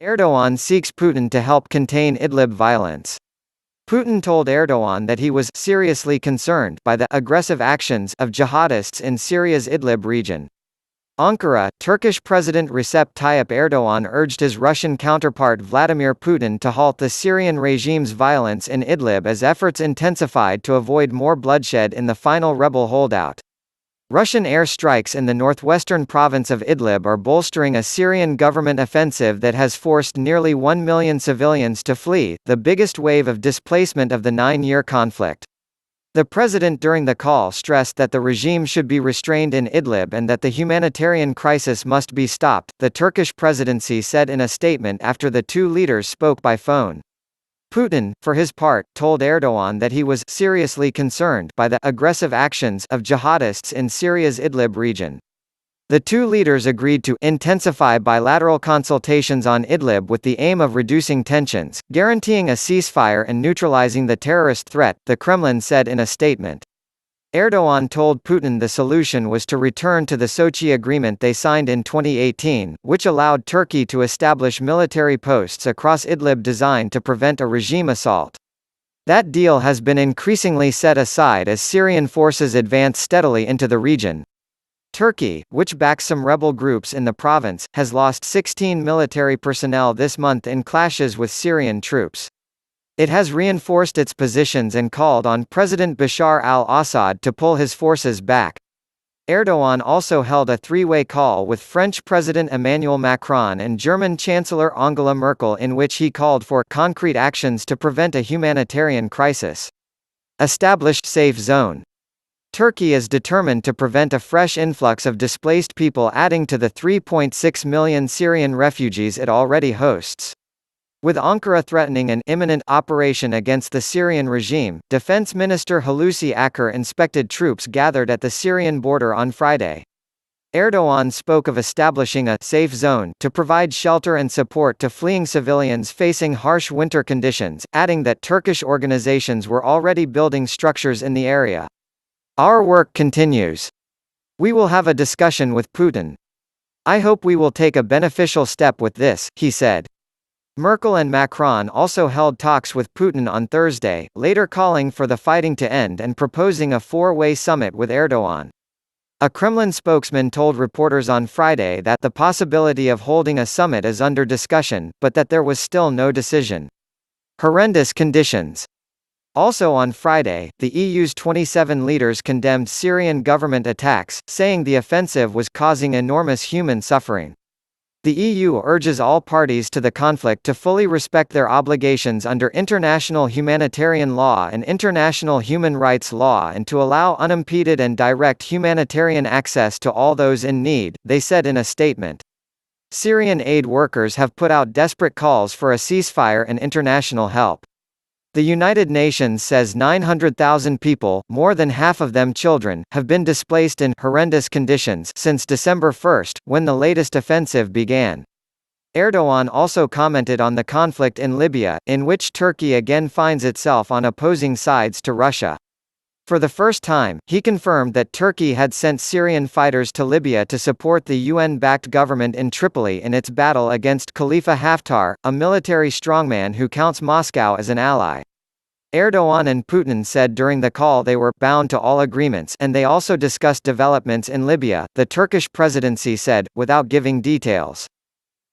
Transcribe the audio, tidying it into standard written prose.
Erdogan seeks Putin to help contain Idlib violence. Putin told Erdogan that he was seriously concerned by the aggressive actions of jihadists in Syria's Idlib region. Ankara, Turkish President Recep Tayyip Erdogan urged his Russian counterpart Vladimir Putin to halt the Syrian regime's violence in Idlib as efforts intensified to avoid more bloodshed in the final rebel holdout. Russian air strikes in the northwestern province of Idlib are bolstering a Syrian government offensive that has forced nearly 1 million civilians to flee, the biggest wave of displacement of the 9-year conflict. The president during the call stressed that the regime should be restrained in Idlib and that the humanitarian crisis must be stopped, the Turkish presidency said in a statement after the two leaders spoke by phone. Putin, for his part, told Erdogan that he was seriously concerned by the aggressive actions of jihadists in Syria's Idlib region. The two leaders agreed to intensify bilateral consultations on Idlib with the aim of reducing tensions, guaranteeing a ceasefire and neutralizing the terrorist threat, the Kremlin said in a statement. Erdogan told Putin the solution was to return to the Sochi agreement they signed in 2018, which allowed Turkey to establish military posts across Idlib designed to prevent a regime assault. That deal has been increasingly set aside as Syrian forces advance steadily into the region. Turkey, which backs some rebel groups in the province, has lost 16 military personnel this month in clashes with Syrian troops. It has reinforced its positions and called on President Bashar al-Assad to pull his forces back. Erdogan also held a three-way call with French President Emmanuel Macron and German Chancellor Angela Merkel in which he called for concrete actions to prevent a humanitarian crisis. Established safe zone. Turkey is determined to prevent a fresh influx of displaced people adding to the 3.6 million Syrian refugees it already hosts. With Ankara threatening an imminent operation against the Syrian regime, Defense Minister Hulusi Akar inspected troops gathered at the Syrian border on Friday. Erdogan spoke of establishing a safe zone to provide shelter and support to fleeing civilians facing harsh winter conditions, adding that Turkish organizations were already building structures in the area. Our work continues. We will have a discussion with Putin. I hope we will take a beneficial step with this, he said. Merkel and Macron also held talks with Putin on Thursday, later calling for the fighting to end and proposing a four-way summit with Erdogan. A Kremlin spokesman told reporters on Friday that the possibility of holding a summit is under discussion, but that there was still no decision. Horrendous conditions. Also on Friday, the EU's 27 leaders condemned Syrian government attacks, saying the offensive was causing enormous human suffering. The EU urges all parties to the conflict to fully respect their obligations under international humanitarian law and international human rights law and to allow unimpeded and direct humanitarian access to all those in need, they said in a statement. Syrian aid workers have put out desperate calls for a ceasefire and international help. The United Nations says 900,000 people, more than half of them children, have been displaced in horrendous conditions since December 1, when the latest offensive began. Erdogan also commented on the conflict in Libya, in which Turkey again finds itself on opposing sides to Russia. For the first time, he confirmed that Turkey had sent Syrian fighters to Libya to support the UN-backed government in Tripoli in its battle against Khalifa Haftar, a military strongman who counts Moscow as an ally. Erdogan and Putin said during the call they were bound to all agreements and they also discussed developments in Libya, the Turkish presidency said, without giving details.